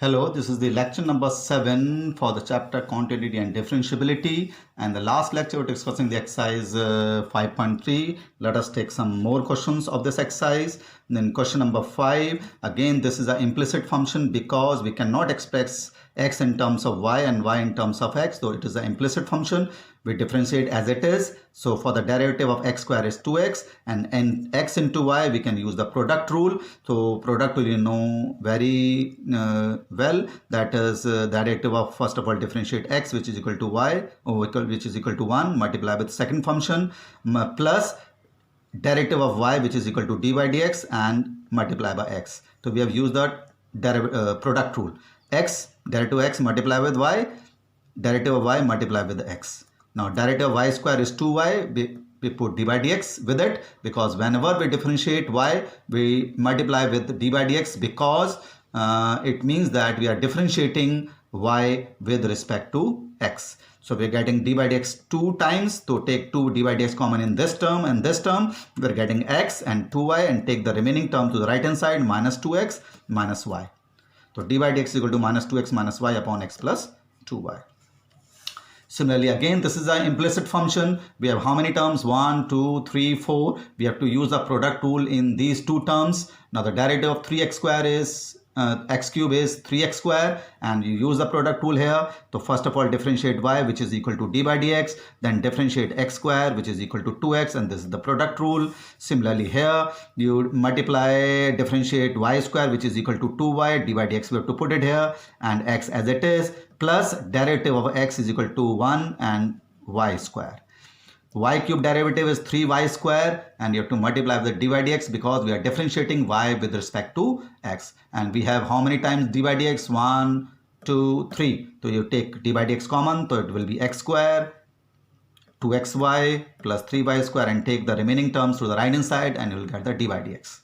Hello, this is the lecture number 7 for the chapter Continuity and Differentiability, and the last lecture we're discussing the exercise 5.3. Let us take some more questions of this exercise. And then question number 5, again this is an implicit function because we cannot express x in terms of y and y in terms of x, though it is an implicit function. We differentiate as it is. So for the derivative of x square is 2x, and x into y we can use the product rule. So product rule you know very well, that is derivative of, first of all, differentiate x which is equal to y, which is equal to 1, multiply with second function, plus derivative of y which is equal to dy dx and multiply by x. So we have used the product rule. X, derivative of x multiply with y, derivative of y multiply with x. Now derivative of y square is 2y, we put dy dx with it, because whenever we differentiate y we multiply with dy dx, because it means that we are differentiating y with respect to x. So we are getting dy dx 2 times, so take 2 dy dx common in this term and this term, we are getting x and 2y, and take the remaining term to the right hand side, minus 2x minus y. So dy dx is equal to minus 2x minus y upon x plus 2y. Similarly, again, this is an implicit function. We have how many terms? 1, 2, 3, 4. We have to use the product rule in these two terms. Now the derivative of 3x square is x cube is 3x square, and you use the product rule here. So first of all differentiate y which is equal to d by dx, then differentiate x square which is equal to 2x, and this is the product rule. Similarly here you multiply, differentiate y square which is equal to 2y, d by dx we have to put it here, and x as it is, plus derivative of x is equal to 1 and y square. Y cube derivative is 3y square, and you have to multiply with dy dx because we are differentiating y with respect to x. And we have how many times dy dx? 1, 2, 3. So you take dy dx common, so it will be x square, 2xy plus 3y square, and take the remaining terms to the right hand side and you will get the dy dx.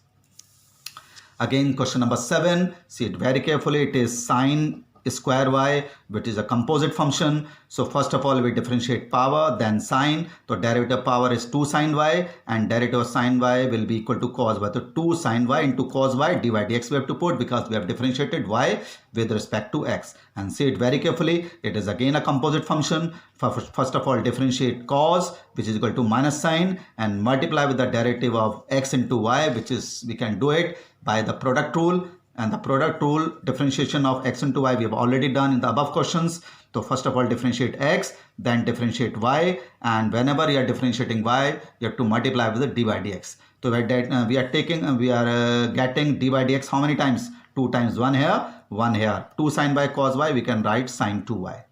Again, question number 7, see it very carefully. It is sine square y, which is a composite function. So first of all we differentiate power, then sine. So derivative of power is 2 sine y, and derivative of sine y will be equal to cos y. So 2 sine y into cos y, dy dx we have to put, because we have differentiated y with respect to x. And see it very carefully, it is again a composite function. First of all differentiate cos which is equal to minus sine, and multiply with the derivative of x into y, which is, we can do it by the product rule. And the product rule, differentiation of x into y, we have already done in the above questions. So first of all differentiate x, then differentiate y, and whenever you are differentiating y you have to multiply with the dy dx. So we are getting dy dx how many times? 2 times, 1 here, 1 here. 2 sine y cos y, we can write sine 2y.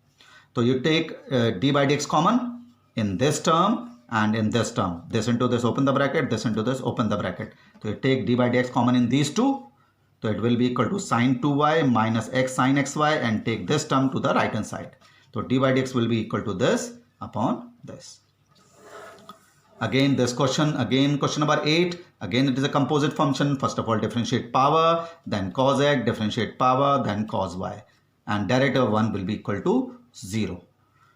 So you take dy dx common in this term and in this term. This into this, open the bracket, this into this, open the bracket. So you take dy dx common in these two. So it will be equal to sine 2y minus x sine xy, and take this term to the right hand side. So dy dx will be equal to this upon this. Again this question, again question number 8. Again it is a composite function. First of all differentiate power, then cos x, differentiate power, then cos y. And derivative of 1 will be equal to 0.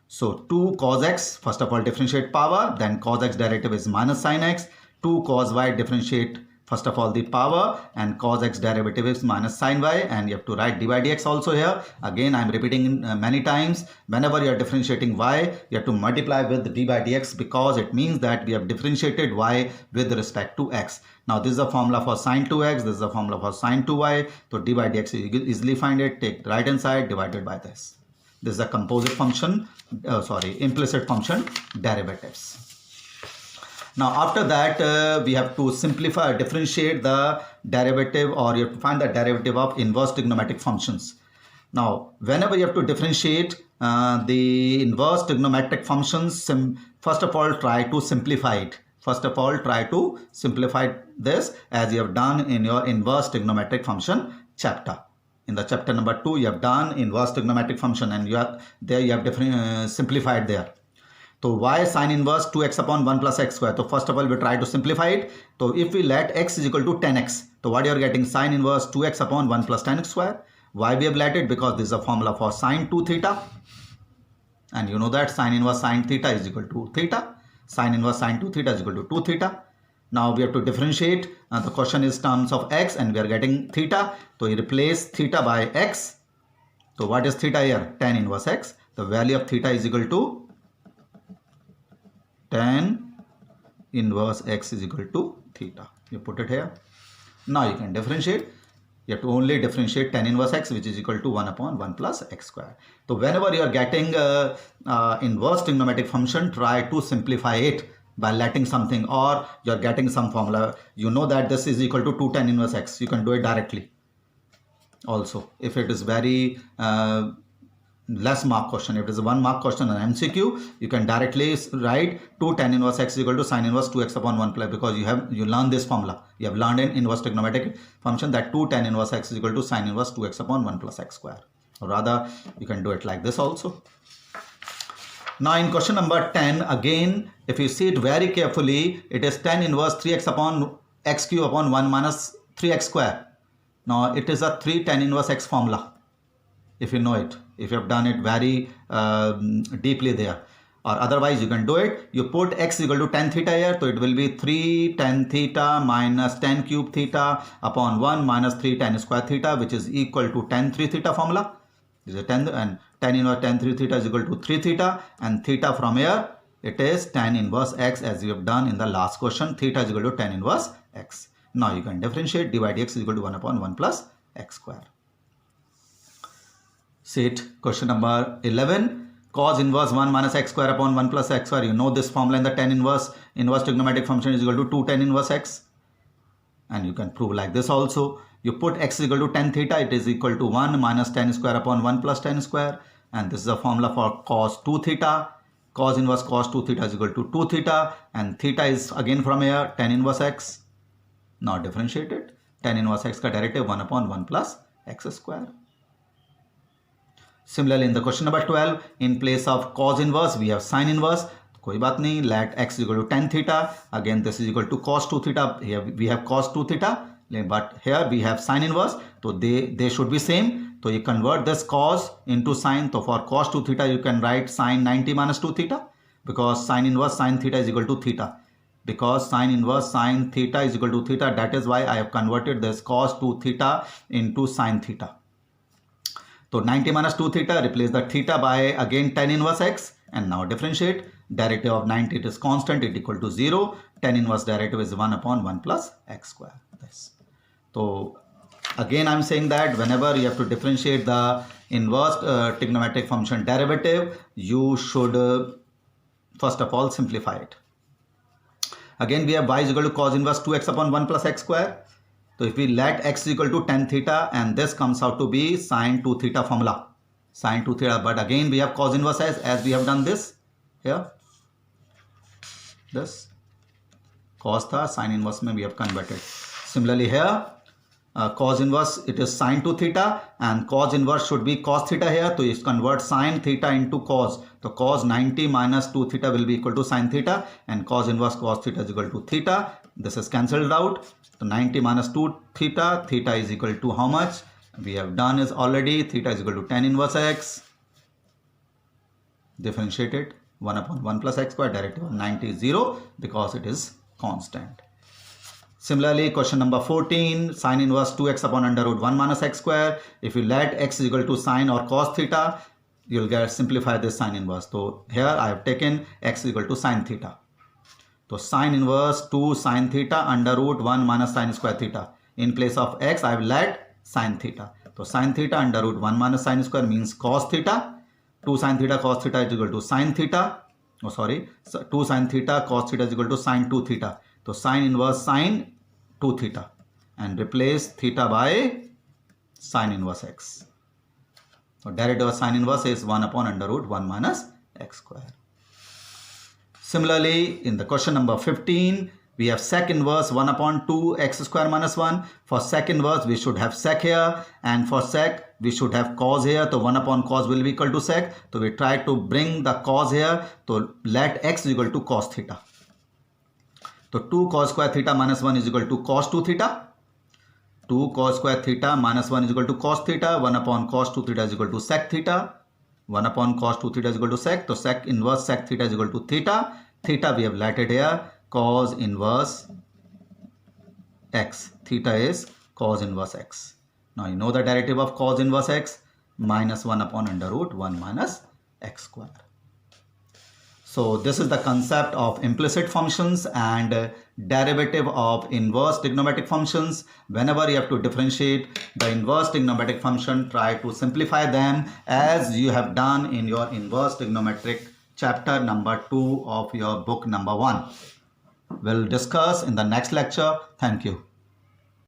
So 2 cos x, first of all differentiate power, then cos x derivative is minus sine x. 2 cos y, differentiate first of all the power, and cos x derivative is minus sine y, and you have to write dy dx also here. Again I am repeating many times, whenever you are differentiating y you have to multiply with the dy dx, because it means that we have differentiated y with respect to x. Now this is the formula for sine 2x, this is the formula for sine 2y. So dy dx you easily find it, take the right hand side divided by this. This is a composite function, implicit function derivatives. Now after that we have to simplify, differentiate the derivative, or you have to find the derivative of inverse trigonometric functions. Now whenever you have to differentiate the inverse trigonometric functions, first of all try to simplify it. First of all try to simplify this as you have done in your inverse trigonometric function chapter. In the chapter number 2 you have done inverse trigonometric function, and you have simplified there. So y sine inverse 2x upon 1 plus x square. So first of all we try to simplify it. So if we let x is equal to 10x, so what you are getting? Sine inverse 2x upon 1 plus 10x square. Why we have let it? Because this is a formula for sine 2 theta, and you know that sine inverse sine theta is equal to theta. Sine inverse sine 2 theta is equal to 2 theta. Now we have to differentiate. The question is terms of x, and we are getting theta. So you replace theta by x, So what is theta here? Tan inverse x. The value of theta is equal to tan inverse x is equal to theta. You put it here. Now you can differentiate. You have to only differentiate tan inverse x, which is equal to 1 upon 1 plus x square. So whenever you are getting inverse trigonometric function, try to simplify it by letting something, or you are getting some formula. You know that this is equal to 2 tan inverse x. You can do it directly. Also, if it is very less mark question, if it is a 1 mark question on MCQ, you can directly write 2 tan inverse x is equal to sin inverse 2x upon 1 plus, because you learn this formula. You have learned in inverse trigonometric function that 2 tan inverse x is equal to sin inverse 2x upon 1 plus x square. Or rather, you can do it like this also. Now in question number 10, again, if you see it very carefully, it is tan inverse 3x upon x cube upon 1 minus 3x square. Now it is a 3 tan inverse x formula, if you know it, if you have done it very deeply there. Or otherwise you can do it, you put x equal to tan theta here, so it will be 3 tan theta minus tan cube theta upon 1 minus 3 tan square theta, which is equal to tan 3 theta formula. This is a tan, and tan inverse tan 3 theta is equal to 3 theta, and theta from here, it is tan inverse x, as we have done in the last question. Theta is equal to tan inverse x. Now you can differentiate, divide x is equal to 1 upon 1 plus x square. See it, question number 11, cos inverse 1 minus x square upon 1 plus x square. You know this formula in the tan inverse trigonometric function is equal to 2 tan inverse x. And you can prove like this also. You put x is equal to tan theta, it is equal to 1 minus tan square upon 1 plus tan square. And this is a formula for cos 2 theta. Cos inverse cos 2 theta is equal to 2 theta. And theta is again from here, tan inverse x. Now differentiate it. Tan inverse x ka derivative 1 upon 1 plus x square. Similarly, in the question number 12, in place of cos inverse, we have sin inverse. Koi baat nahi, let x is equal to tan theta. Again, this is equal to cos 2 theta. Here we have cos 2 theta, but here we have sin inverse. So they should be same. So you convert this cos into sin. So for cos 2 theta, you can write sin 90 minus 2 theta, because sin inverse sin theta is equal to theta. Because sin inverse sin theta is equal to theta, that is why I have converted this cos 2 theta into sin theta. So 90 minus 2 theta, replace the theta by again tan inverse x, and now differentiate. Derivative of 90, it is constant, it equal to 0. Tan inverse derivative is 1 upon 1 plus x square. This. So again I am saying that whenever you have to differentiate the inverse trigonometric function derivative, you should first of all simplify it. Again we have y is equal to cos inverse 2x upon 1 plus x square. So if we let x is equal to tan theta, and this comes out to be sin 2 theta formula. Sin 2 theta, but again we have cos inverse as we have done this here. This cos tha, sin inverse mein we have converted. Similarly here, cos inverse, it is sin 2 theta, and cos inverse should be cos theta here. So you convert sin theta into cos. So cos 90 minus 2 theta will be equal to sin theta, and cos inverse cos theta is equal to theta. This is cancelled out. So 90 minus 2 theta, theta is equal to how much? We have done is already, theta is equal to tan inverse x. Differentiate it, 1 upon 1 plus x square, derivative of 90 is 0, because it is constant. Similarly, question number 14, sin inverse 2x upon under root 1 minus x square. If you let x is equal to sin or cos theta, you will get simplify this sin inverse. So here I have taken x is equal to sin theta. So sin inverse 2 sin theta under root 1 minus sin square theta. In place of x, I have let sin theta. So sin theta under root 1 minus sin square means cos theta. 2 sin theta cos theta is equal to sin theta. Oh sorry, so 2 sin theta cos theta is equal to sin 2 theta. So sin inverse sin 2 theta, and replace theta by sin inverse x. So derivative of sin inverse is 1 upon under root 1 minus x square. Similarly, in the question number 15, we have sec inverse 1 upon 2 x square minus 1. For sec inverse, we should have sec here, and for sec, we should have cos here. So 1 upon cos will be equal to sec. So we try to bring the cos here. So let x is equal to cos theta. So 2 cos square theta minus 1 is equal to cos 2 theta. 2 cos square theta minus 1 is equal to cos theta. 1 upon cos 2 theta is equal to sec theta. 1 upon cos 2 theta is equal to sec. So sec inverse sec theta is equal to theta. Theta we have let it here. Cos inverse x. Theta is cos inverse x. Now you know the derivative of cos inverse x. minus 1 upon under root 1 minus x square. So this is the concept of implicit functions and derivative of inverse trigonometric functions. Whenever you have to differentiate the inverse trigonometric function, try to simplify them as you have done in your inverse trigonometric chapter number 2 of your book number 1. We'll discuss in the next lecture. Thank you.